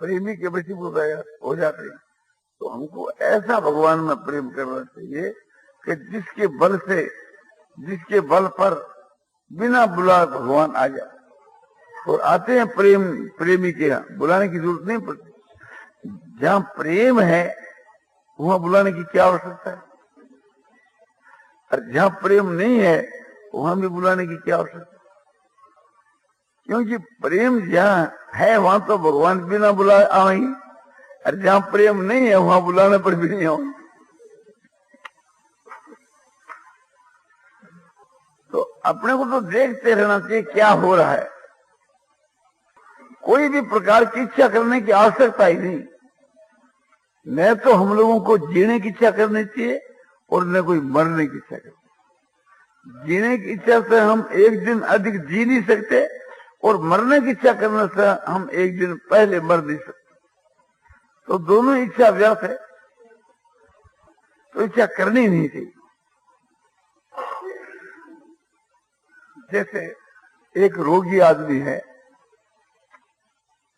प्रेमी के वशीभूत हो जाते हैं। तो हमको ऐसा भगवान में प्रेम करना चाहिए कि जिसके बल पर बिना बुलाए भगवान आ जाए। और आते हैं प्रेमी के यहाँ, बुलाने की जरूरत नहीं पड़ती। जहाँ प्रेम है वहां बुलाने की क्या आवश्यकता है, और जहाँ प्रेम नहीं है वहां भी बुलाने की क्या आवश्यकता है। क्योंकि प्रेम जहाँ है वहां तो भगवान बिना बुलाए आएंगे, और जहाँ प्रेम नहीं है वहां बुलाने पर भी नहीं आएंगे। तो अपने को तो देखते रहना चाहिए क्या हो रहा है। कोई भी प्रकार की इच्छा करने की आवश्यकता ही नहीं। न तो हम लोगों को जीने की इच्छा करनी चाहिए और न कोई मरने की इच्छा करनी। जीने की इच्छा से हम एक दिन अधिक जी नहीं सकते, और मरने की इच्छा करने से हम एक दिन पहले मर नहीं सकते। तो दोनों इच्छा व्यर्थ है, तो इच्छा करनी नहीं चाहिए। जैसे एक रोगी आदमी है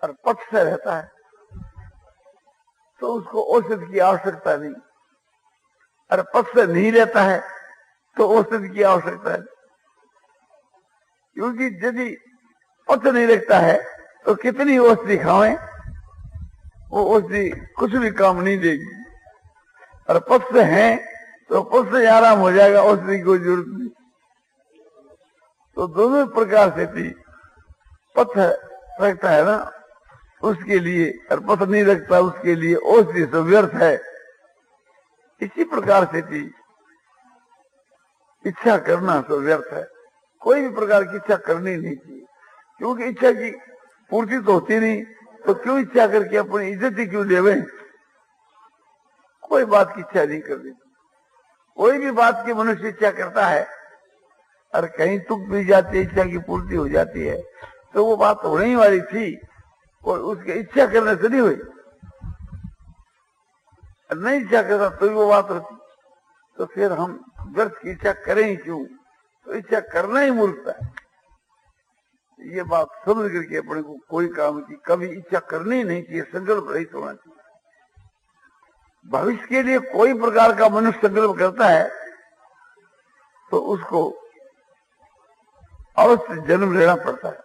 और पथ से रहता है, तो उसको औषधि की आवश्यकता नहीं। और पथ से नहीं रहता है तो औषधि की आवश्यकता है, क्योंकि यदि पथ नहीं रखता है तो कितनी औषधि खाएं, वो औषधि कुछ भी काम नहीं देगी। और पथ से है तो पथ से आराम हो जाएगा, औषधि की कोई जरूरत नहीं। तो दोनों प्रकार से थी, पथ रखता है ना उसके लिए, और पथ नहीं रखता उसके लिए औषधि सब व्यर्थ है। इसी प्रकार से थी इच्छा करना सब व्यर्थ है। कोई भी प्रकार की इच्छा करनी नहीं चाहिए, क्योंकि इच्छा की पूर्ति तो होती नहीं, तो क्यों इच्छा करके अपनी इज्जत ही क्यों देवे। कोई बात की इच्छा नहीं करनी। कोई भी बात की मनुष्य इच्छा करता है और कहीं तुक भी जाती है, इच्छा की पूर्ति हो जाती है, तो वो बात होने ही वाली थी और उसकी इच्छा करने से नहीं हुई। नहीं इच्छा करता तो भी वो बात होती, तो फिर हम व्यर्थ की इच्छा करें ही क्यों। तो इच्छा करना ही मूर्खता है। ये बात समझ करके अपने को कोई काम की कभी इच्छा करनी नहीं चाहिए, संकल्प रहित होना चाहिए। भविष्य के लिए कोई प्रकार का मनुष्य संकल्प करता है तो उसको अवश्य जन्म लेना पड़ता है।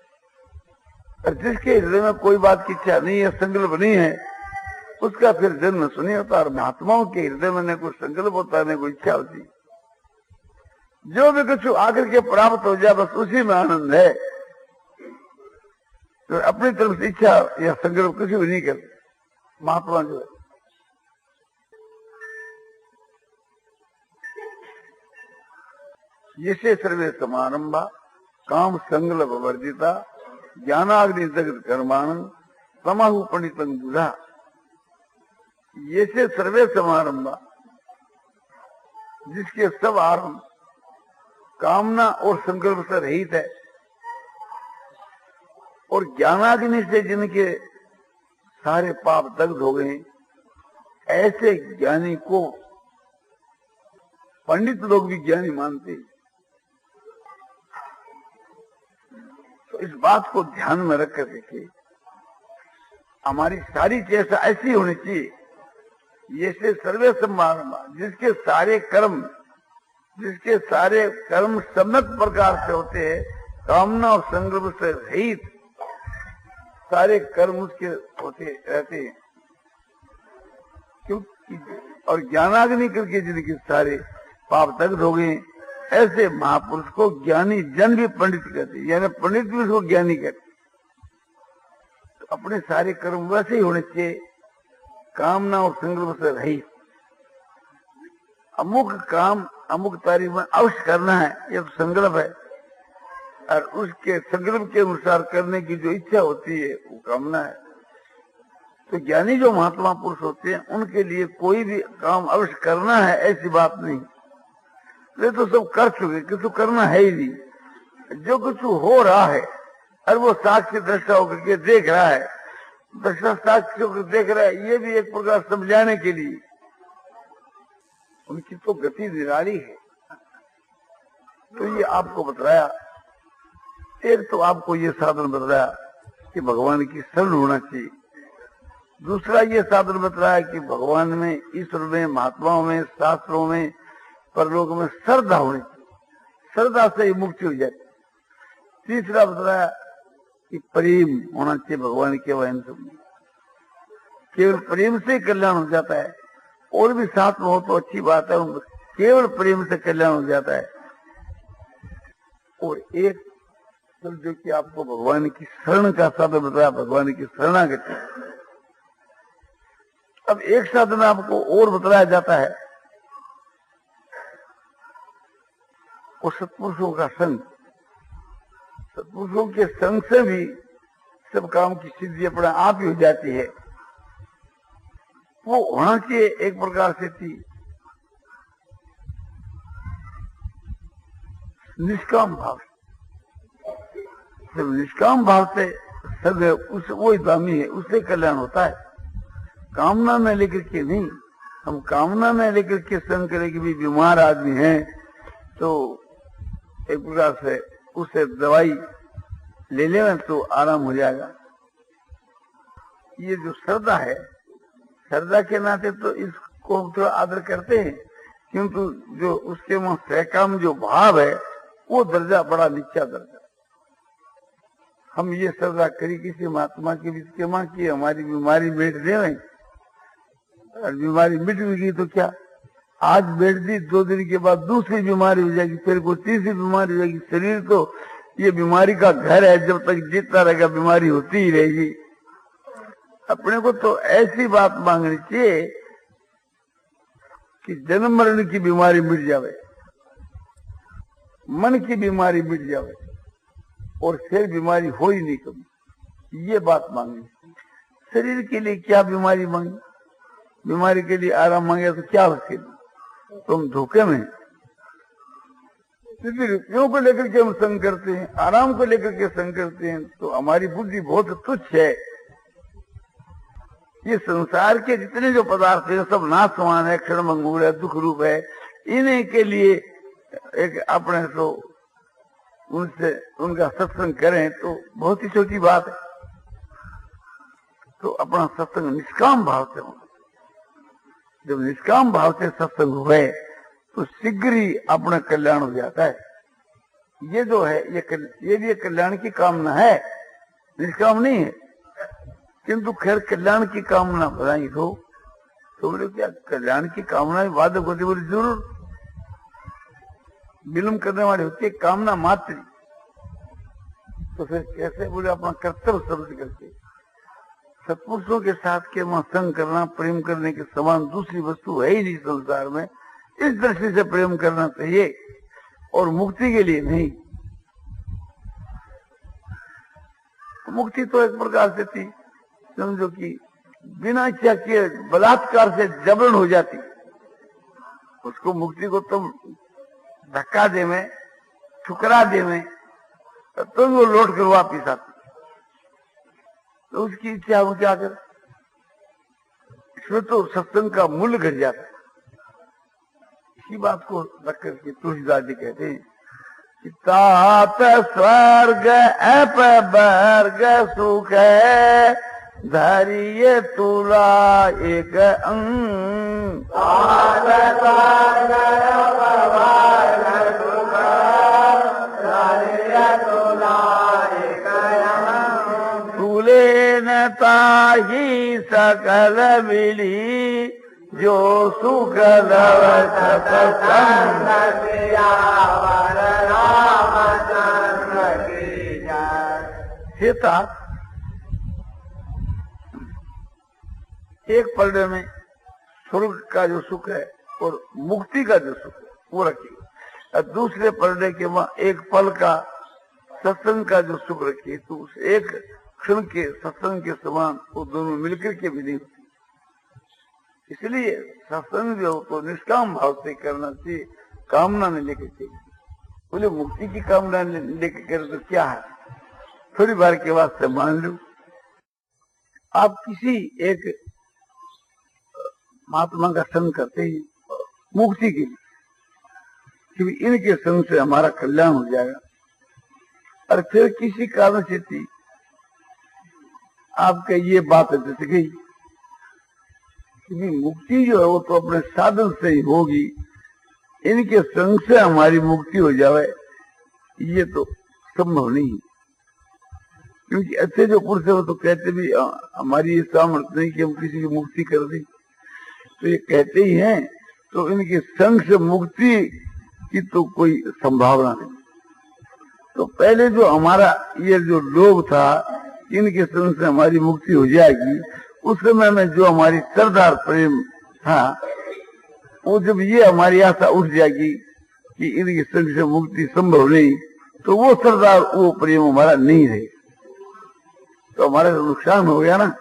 और जिसके हृदय में कोई बात की इच्छा नहीं है, संकल्प नहीं है, उसका फिर जन्म सुनी होता। और महात्माओं के हृदय में न कोई संकल्प होता है, न कोई इच्छा होती। जो भी कुछ आकर के प्राप्त हो जाए बस उसी में आनंद है। तो अपनी तरफ से इच्छा या संकल्प किसी भी नहीं करते महात्मा जो है। जिसे सर्वे समारंभा काम संकल्प वर्जिता ज्ञानाग्नि जगत कर्माण समाहु पंडितंग बुधा। ये से सर्वे समारंभा, जिसके सब आरंभ कामना और संकल्प से रहित है, और ज्ञानाग्नि से जिनके सारे पाप दग्ध हो गए, ऐसे ज्ञानी को पंडित लोग भी ज्ञानी मानते हैं। तो इस बात को ध्यान में रख कर देखिए, हमारी सारी चेष्टा ऐसी होनी चाहिए। ये से सर्वे समारंभ, जिसके सारे कर्म सम्यक प्रकार से होते हैं, कामना और संकल्प से रहित सारे कर्म उसके होते रहते हैं। क्योंकि और ज्ञानाग्नि करके जिनके सारे पाप दग्ध हो गए, ऐसे महापुरुष को ज्ञानी जन भी पंडित कहते, यानी पंडित भी उसको ज्ञानी कहते। तो अपने सारे कर्म वैसे ही होने चाहिए, कामना और संकल्प से रहित। अमुक काम अमुक तारीख में अवश्य करना है, यह तो संकल्प है, और उसके संकल्प के अनुसार करने की जो इच्छा होती है वो कामना है। तो ज्ञानी जो महात्मा पुरुष होते हैं उनके लिए कोई भी काम अवश्य करना है ऐसी बात नहीं। ये तो सब कर चुके, किसी करना है ही नहीं। जो कुछ हो रहा है और वो साक्षी दृष्टा होकर के देख रहा है, दृष्टा साक्षी होकर देख रहा है, ये भी एक प्रकार समझाने के लिए। उनकी तो गति निराली है। तो ये आपको बताया, एक तो आपको ये साधन बताया कि भगवान की शरण होना चाहिए, दूसरा ये साधन बतलाया कि भगवान में, ईश्वर में, महात्माओं में, शास्त्रों में, परलोक में श्रद्धा होनी चाहिए, श्रद्धा से ही मुक्ति हो जाती। तीसरा बतलाया कि प्रेम होना चाहिए भगवान के वहन से, केवल प्रेम से कल्याण हो जाता है। और भी साथ में हो तो अच्छी बात है, केवल प्रेम से कल्याण हो जाता है। और एक जो कि आपको भगवान की शरण का साधन बताया, भगवान की शरणागति। अब एक साधन आपको और बताया जाता है, वो सत्पुरुषों का संग। सत्पुरुषों के संग से भी सब काम की सिद्धि अपने आप ही हो जाती है। वो होना चाहिए एक प्रकार से थी निष्काम भाव। जब निष्काम भाव से सब है, उस वो दामी है, उससे कल्याण होता है। कामना में लेकर के नहीं। हम कामना में लेकर के संग करें कि भी बीमार आदमी है तो एक प्रकार से उससे दवाई ले लेना तो आराम हो जाएगा। ये जो श्रद्धा है, श्रद्धा के नाते तो इसको हम थोड़ा आदर करते हैं, किंतु जो उसके वहां सहकाम जो भाव है वो दर्जा बड़ा नीचा दर्जा। हम ये श्रद्धा करी किसी महात्मा की विस्केमा की हमारी बीमारी बैठ देवे, और बीमारी मिट गई तो क्या, आज बैठ दी 2 दिन के बाद दूसरी बीमारी हो जाएगी, फिर कोई तीसरी बीमारी हो जाएगी। शरीर तो ये बीमारी का घर है, जब तक जीता रहेगा बीमारी होती ही रहेगी। अपने को तो ऐसी बात मांगनी चाहिए कि जन्म मरण की बीमारी मिट जावे, मन की बीमारी मिट जावे, और फिर बीमारी हो ही नहीं कभी। ये बात मांगनी। शरीर के लिए क्या बीमारी मांगी, बीमारी के लिए आराम मांगे तो क्या उसके लिए, तुम धोखे में। रुपयों को लेकर के हम संग करते हैं, आराम को लेकर के संग करते हैं, तो हमारी बुद्धि बहुत तुच्छ है। ये संसार के जितने जो पदार्थ है सब नाशवान है, क्षणभंगुर है, दुख रूप है। इन्हीं के लिए एक अपने तो उनसे उनका सत्संग करें तो बहुत ही छोटी बात है। तो अपना सत्संग निष्काम भाव से होना। जब निष्काम भाव से सत्संग हुए तो शीघ्र ही अपना कल्याण हो जाता है। ये जो है ये भी कल्याण की कामना है, निष्काम नहीं है, किंतु खैर कल्याण की कामना बताई हो तो बोले क्या कल्याण की कामना में वादक होती, बोले जरूर विलंब करने वाली होती है कामना मात्र। तो फिर कैसे, बोले अपना कर्तव्य समझ करके सत्पुरुषों के साथ के वहां संग करना प्रेम करने के समान दूसरी वस्तु है ही नहीं संसार में। इस दृष्टि से प्रेम करना चाहिए और मुक्ति के लिए नहीं। मुक्ति तो एक प्रकार से थी, समझो कि बिना इच्छा के बलात्कार से जबरन हो जाती, उसको मुक्ति को तुम धक्का दे में, ठुकरा दे में, तो वो लौट कर वापिस आती। तो उसकी इच्छा वो क्या कर, इसमें तो सत्संग का मूल्य घट जाता है। इसी बात को रख करके तुलसीदास जी कहते हैं कि तात स्वर्ग अपवर्ग सुख है, धरिये तुला एक अंग। तुले न ताही सकल मिली, जो सुख लव सत्संग सीता। एक पलड़े में स्वर्ग का जो सुख है और मुक्ति का जो सुख है वो रखिए, और दूसरे पलड़े के वहां एक पल का सत्संग का जो सुख रखिए। तो उस एक क्षण के सत्संग के समान वो दोनों मिलकर के भी नहीं होती। इसलिए सत्संग जो तो निष्काम भाव से करना चाहिए, कामना नहीं लेकर के। बोले मुक्ति की कामना लेकर करे तो क्या है, थोड़ी बार के बाद से मान लो आप किसी एक महात्मा का संग करते ही मुक्ति के लिए कि इनके संग से हमारा कल्याण हो जाएगा, और फिर किसी कारण से थी आपके ये बात जच गई क्योंकि मुक्ति जो है वो तो अपने साधन से ही होगी। इनके संग से हमारी मुक्ति हो जावे ये तो संभव नहीं। क्योंकि अच्छे जो पुरुष है वो तो कहते भी हमारी ये सामर्थ्य नहीं कि हम किसी की मुक्ति कर दें, तो ये कहते ही हैं। तो इनके संग से मुक्ति की तो कोई संभावना नहीं। तो पहले जो हमारा ये जो लोभ था इनके संग से हमारी मुक्ति हो जाएगी, उस समय में जो हमारी सरदार प्रेम था वो जब ये हमारी आशा उठ जाएगी कि इनके संग से मुक्ति संभव नहीं, तो वो सरदार वो प्रेम हमारा नहीं रहे, तो हमारा तो नुकसान हो गया ना।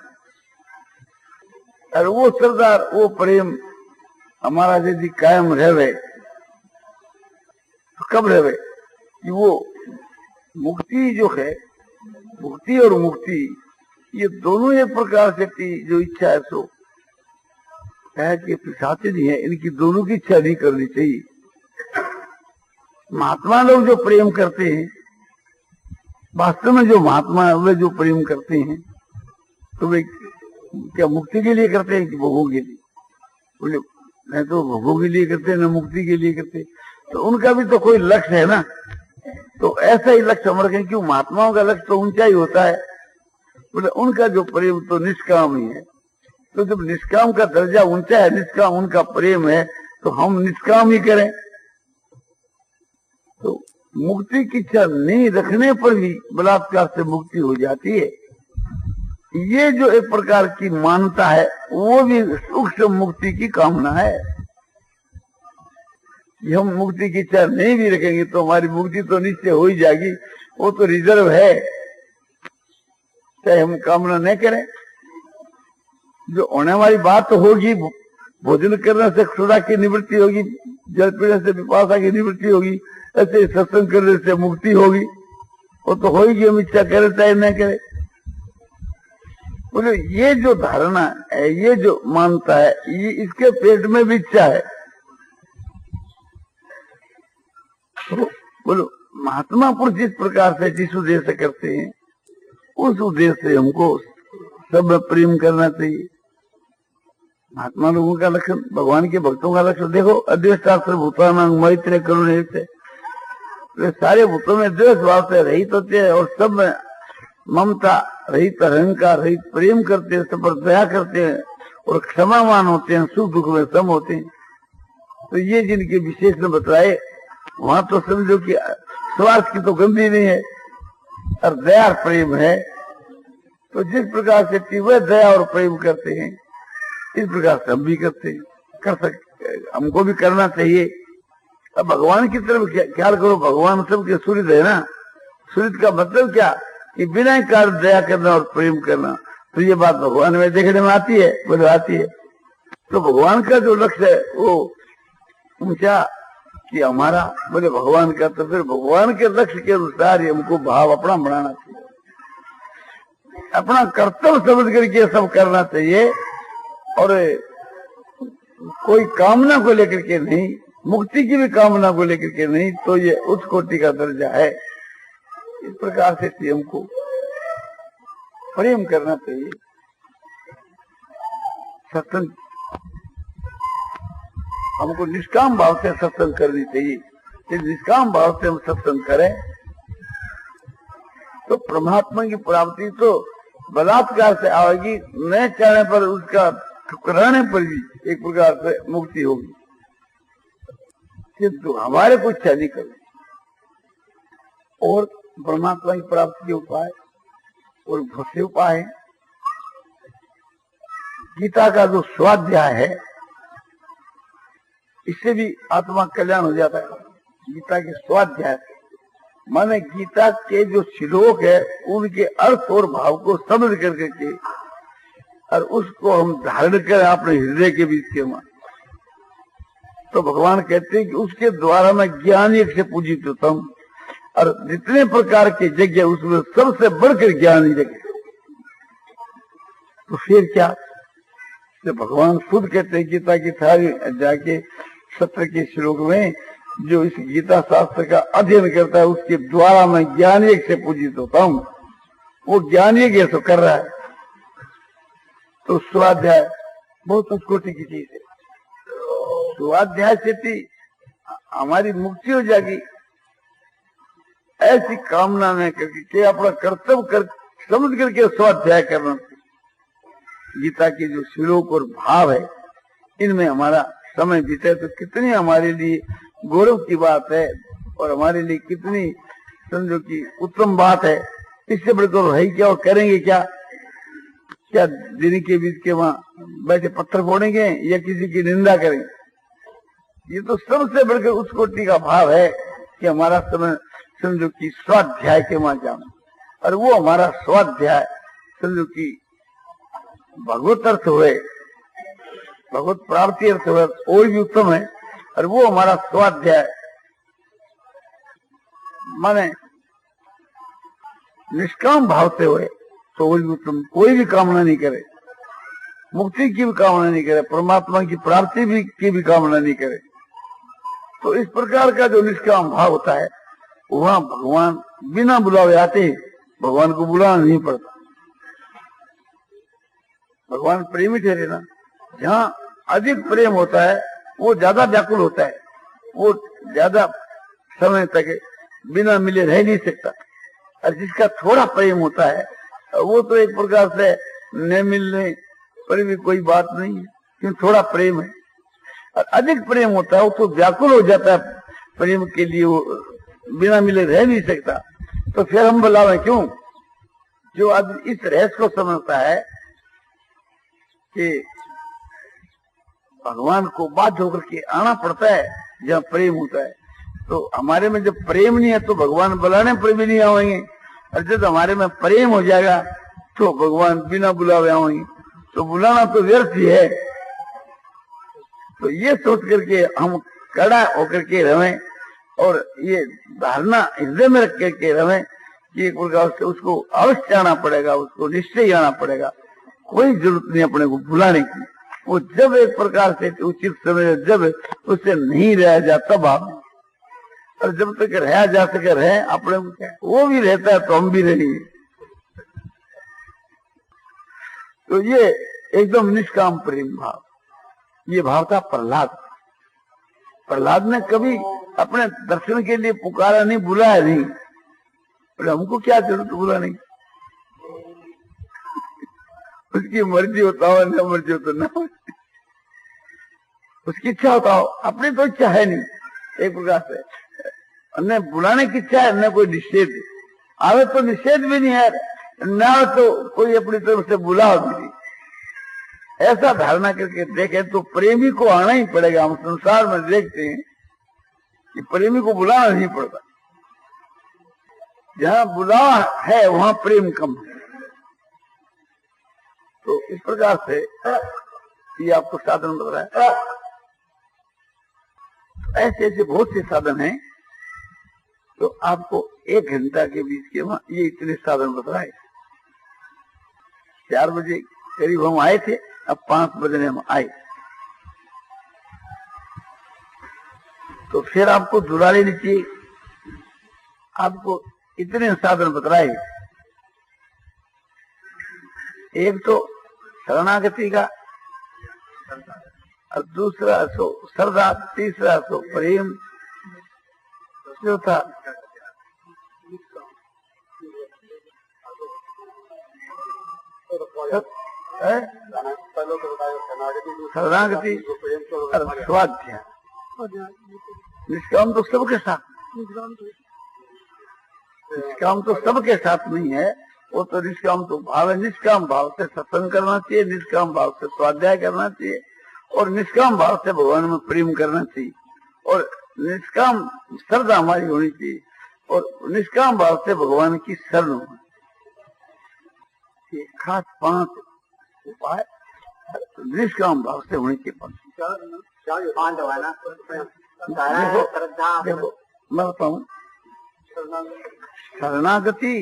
और वो सरदार वो प्रेम हमारा यदि कायम रहे तो कब रहे कि वो मुक्ति जो है, मुक्ति और मुक्ति ये दोनों एक प्रकार से जो इच्छा है सो है कि पिशाचिन ही है, इनकी दोनों की इच्छा नहीं करनी चाहिए। महात्मा लोग जो प्रेम करते हैं, वास्तव में जो महात्मा वे जो प्रेम करते हैं तो वे क्या मुक्ति के लिए करते हैं कि भोगों के लिए? बोले नहीं तो भोगों के लिए करते हैं न मुक्ति के लिए करते, तो उनका भी तो कोई लक्ष्य है ना। तो ऐसा ही लक्ष्य हम रखें, क्यों महात्माओं का लक्ष्य तो ऊंचा ही होता है। बोले उनका जो प्रेम तो निष्काम ही है। तो जब निष्काम का दर्जा ऊंचा है, निष्काम उनका प्रेम है, तो हम निष्काम ही करें। तो मुक्ति की इच्छा नहीं रखने पर भी बलात्कार से मुक्ति हो जाती है। ये जो एक प्रकार की मान्यता है वो भी सूक्ष्म मुक्ति की कामना है। कि हम मुक्ति की इच्छा नहीं भी रखेंगे तो हमारी मुक्ति तो निश्चय हो ही जाएगी, वो तो रिजर्व है, चाहे हम कामना नहीं करें। जो होने वाली बात तो होगी, भोजन करने से क्षुधा की निवृत्ति होगी, जल पीने से पिपासा की निवृत्ति होगी, ऐसे सत्संग करने से मुक्ति होगी, वो तो होगी, हम इच्छा करें चाहे न करें। बोले ये जो धारणा है, ये जो मानता है, ये इसके पेट में भी इच्छा है। तो बोलो महात्मा पुरुष इस प्रकार से जिस उद्देश्य से करते हैं उस उद्देश्य से हमको सब प्रेम करना चाहिए। महात्मा लोगों का लक्षण, भगवान के भक्तों का लक्षण देखो, अद्वेष्टास्त्र भूतानां मैत्री करुणे से, वे सारे भूतों में द्वेष भाव से रहित होते हैं और सब में ममता रहित, अहंकार रहित प्रेम करते हैं, सब पर दया करते हैं और क्षमावान होते हैं, सुख दुख में सम होते हैं। तो ये जिनके विशेषण बताए वहां तो समझो कि स्वार्थ की तो गंदी नहीं है और दया प्रेम है। तो जिस प्रकार से वह दया और प्रेम करते हैं इस प्रकार से हम भी करते हैं, कर सकते, हमको भी करना चाहिए। अब भगवान की तरफ ख्याल करो, भगवान सबके सूर्य है ना। सूर्य का मतलब क्या कि बिना कारण दया करना और प्रेम करना। तो ये बात भगवान में देखने में आती है, बोले आती है। तो भगवान का जो लक्ष्य है वो ऊंचा कि हमारा, बोले भगवान का, तो फिर भगवान के लक्ष्य के अनुसार ही हमको भाव अपना बनाना चाहिए, अपना कर्तव्य समझ करके सब करना चाहिए और कोई कामना को लेकर के नहीं, मुक्ति की भी कामना को लेकर के नहीं। तो ये उच्च कोटि का दर्जा है। इस प्रकार से हमको प्रेम करना चाहिए। सत्संग हमको निष्काम भाव से सत्संग करनी चाहिए। यदि निष्काम भाव से हम सत्संग करें तो परमात्मा की प्राप्ति तो बलात्कार से आएगी, न चाहने पर उसका ठुकराने पर भी एक प्रकार से मुक्ति होगी, किंतु हमारे को इच्छा नहीं करनी। और परमात्मा की प्राप्ति के उपाय और बहुत से उपाय है। गीता का जो स्वाध्याय है इससे भी आत्मा कल्याण हो जाता है। गीता के स्वाध्याय माने गीता के जो श्लोक है उनके अर्थ और भाव को समझ करके और उसको हम धारण करें अपने हृदय के बीच के में, तो भगवान कहते हैं कि उसके द्वारा मैं ज्ञान एक से पूजित होता हूँ। और जितने प्रकार के यज्ञ उसमें सबसे बढ़कर ज्ञान यज्ञ। तो फिर क्या, तो भगवान खुद कहते हैं गीता की थारी अध्याय के 17 के श्लोक में, जो इस गीता शास्त्र का अध्ययन करता है उसके द्वारा मैं ज्ञान यज्ञ से पूजित होता हूँ। वो ज्ञान यज्ञ तो कर रहा है। तो स्वाध्याय बहुत उच्च कोटि की चीज है। स्वाध्याय से हमारी मुक्ति हो जाएगी, ऐसी कामना न करके कि अपना कर्तव्य कर समझ करके स्वाध्याय करना। गीता के जो श्लोक और भाव है, इनमें हमारा समय बीते तो कितनी हमारे लिए गौरव की बात है, और हमारे लिए कितनी समझो कि उत्तम बात है। इससे बढ़कर है क्या और करेंगे क्या? क्या दिन के बीच के वहां बैठे पत्थर फोड़ेंगे या किसी की निंदा करेंगे? ये तो सबसे बढ़कर उस कोटि का भाव है कि हमारा समय समझो कि स्वाध्याय के वहां जाना, और वो हमारा स्वाध्याय समझो कि भगवत अर्थ हुए, भगवत प्राप्ति अर्थ हुए और भी उत्तम है। और वो हमारा स्वाध्याय माने निष्काम भाव से हुए तो वो भी उत्तम। कोई भी कामना नहीं करे, मुक्ति की भी कामना नहीं करे, परमात्मा की प्राप्ति भी की भी कामना नहीं करे, तो इस प्रकार का जो निष्काम भाव होता है, वहां भगवान बिना बुलावे आते हैं। भगवान को बुलाना नहीं पड़ता। भगवान प्रेमी ठहरे ना। जहाँ अधिक प्रेम होता है वो ज्यादा व्याकुल होता है, वो ज्यादा समय तक बिना मिले रह नहीं सकता। और जिसका थोड़ा प्रेम होता है वो तो एक प्रकार से न मिलने पर भी कोई बात नहीं है, क्योंकि थोड़ा प्रेम है। और अधिक प्रेम होता है वो तो व्याकुल हो जाता है प्रेम के लिए, वो बिना मिले रह नहीं सकता। तो फिर हम बुलावे क्यों? जो आदमी इस रहस्य को समझता है कि भगवान को बाध्य होकर के आना पड़ता है जहाँ प्रेम होता है, तो हमारे में जब प्रेम नहीं है तो भगवान बुलाने पर भी नहीं आवेंगे। और जब हमारे में प्रेम हो जाएगा तो भगवान बिना बुलावे आवेंगे। तो बुलाना तो व्यर्थ ही है। तो ये सोच करके हम कड़ा होकर के रहें, और ये धारणा हृदय में रख करके रहें कि एक प्रकार से उसको अवश्य आना पड़ेगा, उसको निश्चय आना पड़ेगा। कोई जरूरत नहीं अपने को बुलाने की। वो जब एक प्रकार से उचित समय जब उससे नहीं रहा जाता भाव, और जब तक रहा जा सके रहे अपने को, क्या वो भी रहता है तो हम भी रहेंगे। तो ये एकदम निष्काम प्रेम भाव, ये भाव था प्रहलाद। प्रहलाद ने कभी अपने दर्शन के लिए पुकारा नहीं, बुलाया नहीं। बोले हमको क्या जरूरत बुलाने की, उसकी मर्जी होता हो न मर्जी हो तो न, उसकी इच्छा होता हो, अपनी तो इच्छा है नहीं। एक प्रकार से न बुलाने की इच्छा है, न कोई निषेध आवे तो निषेध भी नहीं है, न तो कोई अपनी तरफ से बुलाओ भी नहीं। ऐसा धारणा करके देखें तो प्रेमी को आना ही पड़ेगा। हम संसार में देखते हैं कि प्रेमी को बुलाना नहीं पड़ता। जहां बुलावा है वहां प्रेम कम है। तो इस प्रकार से ये आपको साधन बता रहा है। ऐसे ऐसे बहुत से साधन हैं। तो आपको 1 घंटा के बीच के वहां ये इतने साधन बताए। 4 बजे करीब हम आए थे, अब 5 बजे हम आए। तो फिर आपको दुला लेनी चाहिए। आपको इतने साधन बतलाए। एक तो शरणागति का, और दूसरा सो श्रद्धा, तीसरा सो प्रेम, चौथा शरणागति और स्वाध्याय। निष्काम तो सबके साथ, निष्काम तो सबके साथ नहीं है। वो तो निष्काम तो भाव है। निष्काम भाव से सत्संग करना चाहिए, निष्काम भाव से स्वाध्याय करना चाहिए, और निष्काम भाव से भगवान में प्रेम करना चाहिए, और निष्काम श्रद्धा हमारी होनी चाहिए, और निष्काम भाव से भगवान की शरण होनी। खास 5 उपाय निष्काम भाव से होने के बाद। देखो मैं बताऊं, शरणागति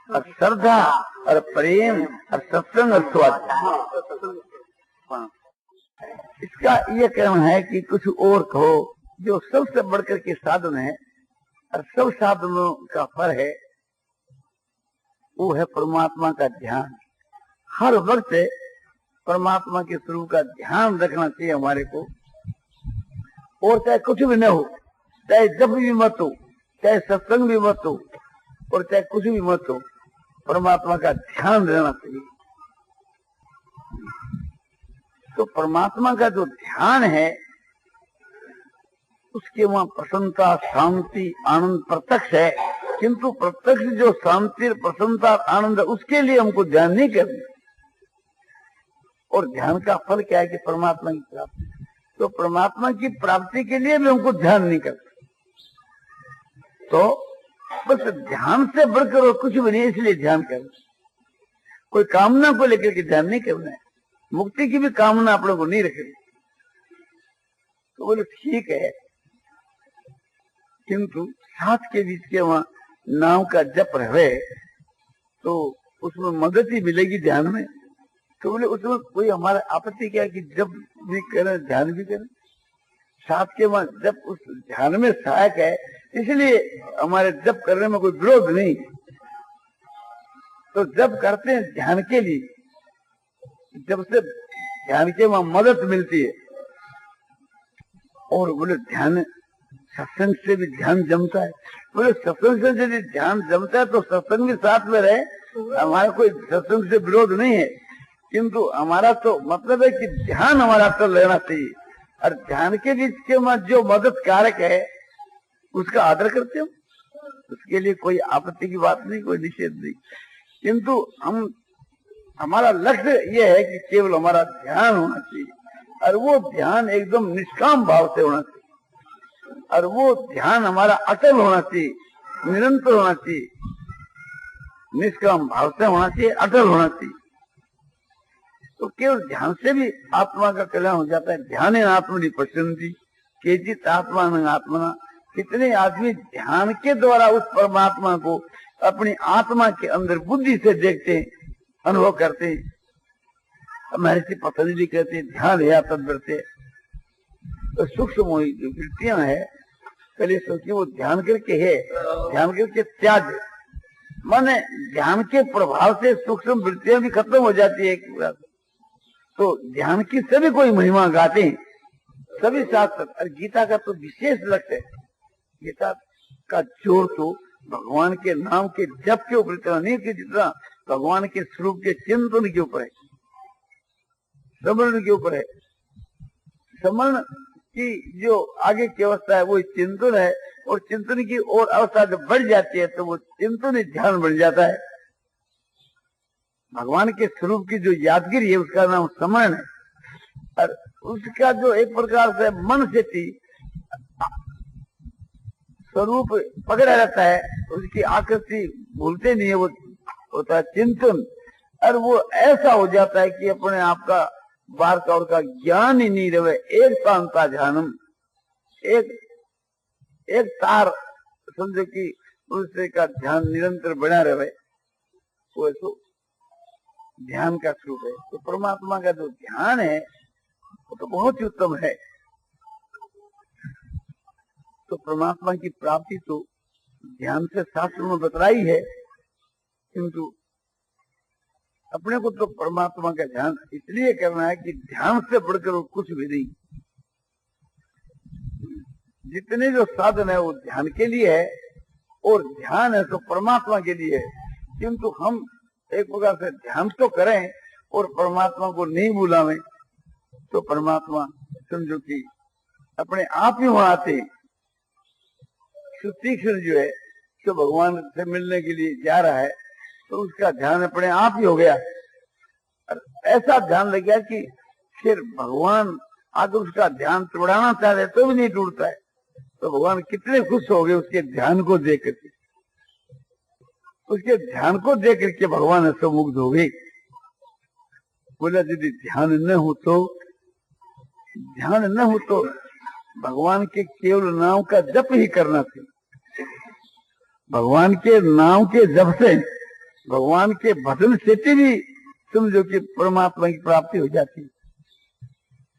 और श्रद्धा और प्रेम और सत्संग और स्वाध्याय, इसका ये कहना है कि कुछ और कहो। जो सबसे बढ़कर के साधन है और सब साधनों का फल है, वो है परमात्मा का ध्यान। हर वक्त परमात्मा के स्वरूप का ध्यान रखना चाहिए हमारे को। और चाहे कुछ भी न हो, चाहे जप भी मत हो, चाहे सत्संग भी मत हो, और चाहे कुछ भी मत हो, परमात्मा का ध्यान रहना चाहिए। तो परमात्मा का जो ध्यान है उसके वहां प्रसन्नता, शांति, आनंद प्रत्यक्ष है। किंतु प्रत्यक्ष जो शांति, प्रसन्नता, आनंद है उसके लिए हमको ध्यान नहीं करना। और ध्यान का फल क्या है कि परमात्मा की प्राप्ति। तो परमात्मा की प्राप्ति के लिए भी हमको ध्यान नहीं करना। तो बस ध्यान से बढ़कर और कुछ भी नहीं, इसलिए ध्यान करना। कोई कामना को लेकर के ध्यान नहीं करना है। मुक्ति की भी कामना आप लोगों को नहीं रखनी। तो बोले ठीक है, किंतु साथ के बीच के वहां नाम का जप रहे तो उसमें मदद ही मिलेगी ध्यान में। तो बोले उसमें कोई हमारा आपत्ति क्या है कि जप भी करें ध्यान भी करें। साथ के वहां जप उस ध्यान में सहायक है, इसलिए हमारे जप करने में कोई विरोध नहीं। तो जप करते हैं ध्यान के लिए, जब से ध्यान के वहां मदद मिलती है। और बोले ध्यान सत्संग से भी ध्यान जमता है। बोले सत्संग से यदि ध्यान जमता है तो सत्संग भी साथ में रहे, हमारा कोई सत्संग से विरोध नहीं है। किंतु हमारा तो मतलब है कि ध्यान हमारा अटल रहना चाहिए। और ध्यान के बीच के जो मदद कारक है उसका आदर करते हो, उसके लिए कोई आपत्ति की बात नहीं, कोई निषेध नहीं। किंतु हमारा लक्ष्य यह है कि केवल हमारा ध्यान होना चाहिए। और वो ध्यान एकदम निष्काम भाव से होना चाहिए। और वो ध्यान हमारा अटल होना चाहिए, निरंतर होना चाहिए, निष्काम भाव से होना चाहिए, अटल होना चाहिए। तो केवल ध्यान से भी आत्मा का कल्याण हो जाता है। ध्यान आत्मनि पश्यन्ति केचित् आत्मान आत्मना। कितने आदमी ध्यान के द्वारा उस परमात्मा को अपनी आत्मा के अंदर बुद्धि से देखते हैं, अनुभव करते हैं। महर्षि पतंजलि कहते हैं ध्यान है तद्वृत्ते। तो सूक्ष्म जो वृत्तियां है पहले सोचिए वो ध्यान करके है, ध्यान करके त्याग। माने ध्यान के प्रभाव से सूक्ष्म वृत्तियां भी खत्म हो जाती है एक बार। तो ध्यान की सभी कोई महिमा गाते हैं, सभी शास्त्र। और गीता का तो विशेष लक्ष्य है। गीता का जोर तो भगवान के नाम के जप के ऊपर इतना नहीं कि जितना भगवान के स्वरूप के चिंतन के ऊपर है, समरण के ऊपर है। समरण की जो आगे की अवस्था है वो चिंतन है। और चिंतन की और अवस्था जब बढ़ जाती है तो वो चिंतन ही ध्यान बढ़ जाता है। भगवान के स्वरूप की जो यादगिरी है उसका नाम समरण है। और उसका जो एक प्रकार से मन से थी स्वरूप पकड़ा रहता है, उसकी आकृति भूलते नहीं है, वो होता है चिंतन। और वो ऐसा हो जाता है कि अपने आप का बार का और का ज्ञान ही नहीं रहे। एक तांता ध्यानम, एक तार समझो कि उससे का ध्यान निरंतर बना रहे, वो तो ध्यान का स्वरूप है। तो परमात्मा का जो ध्यान है वो तो बहुत ही उत्तम है। तो परमात्मा की प्राप्ति तो ध्यान से शास्त्र में बतलाई है। किंतु अपने को तो परमात्मा का ध्यान इसलिए करना है कि ध्यान से बढ़कर कुछ भी नहीं। जितने जो साधन है वो ध्यान के लिए है, और ध्यान है तो परमात्मा के लिए है। किंतु हम एक प्रकार से ध्यान तो करें और परमात्मा को नहीं बुलावें तो परमात्मा समझो कि अपने आप ही वहां आते। तीक्ष्ण जो है जो भगवान से मिलने के लिए जा रहा है तो उसका ध्यान अपने आप ही हो गया। और ऐसा ध्यान लग गया कि फिर भगवान आगे उसका ध्यान तोड़ाना चाह रहे तो भी नहीं टूटता है। तो भगवान कितने खुश हो गए उसके ध्यान को देख करके। उसके ध्यान को देख करके भगवान ऐसे मुग्ध हो गए। बोला यदि ध्यान न हो तो भगवान के केवल नाम का जप ही करना चाहिए। भगवान के नाम के जप से, भगवान के भजन से भी समझो कि परमात्मा की प्राप्ति हो जाती है।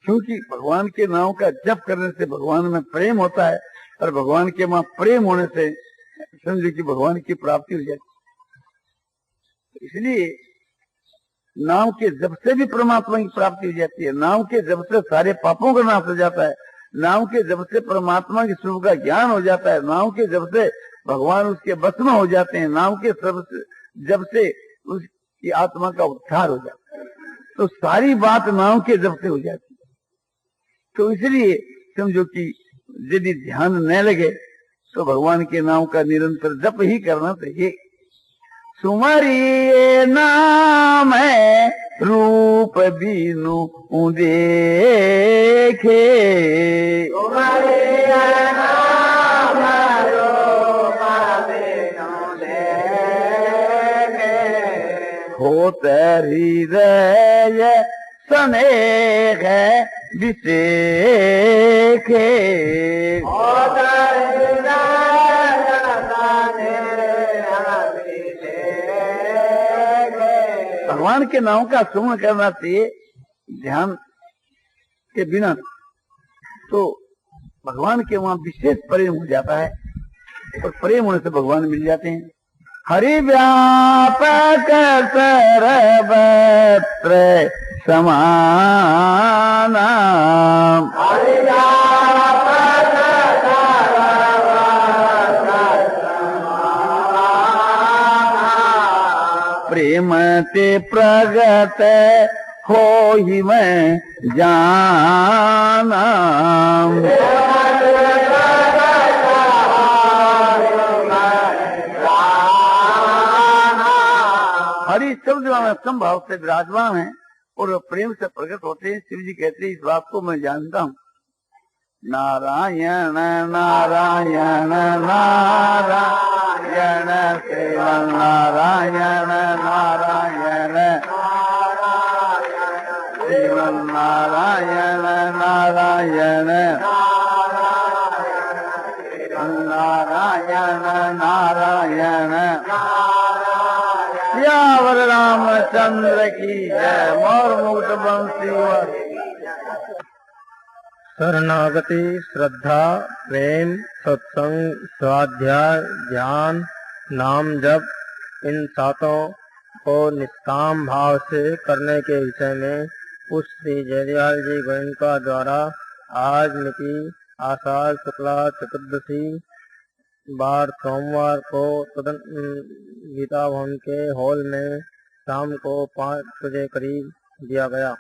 क्योंकि भगवान के नाम का जप करने से भगवान में प्रेम होता है, और भगवान के वहां प्रेम होने से समझो कि भगवान की प्राप्ति हो जाती है। इसलिए नाम के जप से भी परमात्मा की प्राप्ति हो जाती है। नाम के जप से सारे पापों का नाश हो जाता है। नाम के जप से परमात्मा के स्वरूप का ज्ञान हो जाता है। नाम के जप से भगवान उसके बस में हो जाते हैं। नाम के जप से उसकी आत्मा का उद्धार हो जाता है। तो सारी बात नाम के जप से हो जाती है। तो इसलिए समझो कि यदि ध्यान न लगे तो भगवान के नाम का निरंतर जप ही करना चाहिए। सुमरिए नाम है रूप बीनु देखे, होत हृदय स्नेह विशेखे, भगवान के नाम का सुमरण करना चाहिए ध्यान के बिना। तो भगवान के वहां विशेष प्रेम हो जाता है और प्रेम होने से भगवान मिल जाते हैं। हरि व्यापक सर्वत्र समान, प्रेम ते प्रगट हो ही मैं जाना, हरि शब्द में संभाव से विराजमान है और प्रेम से प्रकट होते हैं। शिव जी कहते हैं इस बात को मैं जानता हूँ। नारायण नारायण नारायण शिव नारायण नारायण शिव नारायण नारायण नारायण नारायण। सियावर रामचंद्र की जय। मोर मुक्त बंसी। शरणागति, श्रद्धा, प्रेम, सत्संग, स्वाध्याय, ध्यान, नाम जप, इन सातों को निष्काम भाव से करने के विषय में उस श्री जयदयाल जी गोयनका द्वारा आज मिति आषाढ़ शुक्ला चतुर्दशी बार सोमवार को गीता भवन के हॉल में शाम को 5 बजे करीब दिया गया।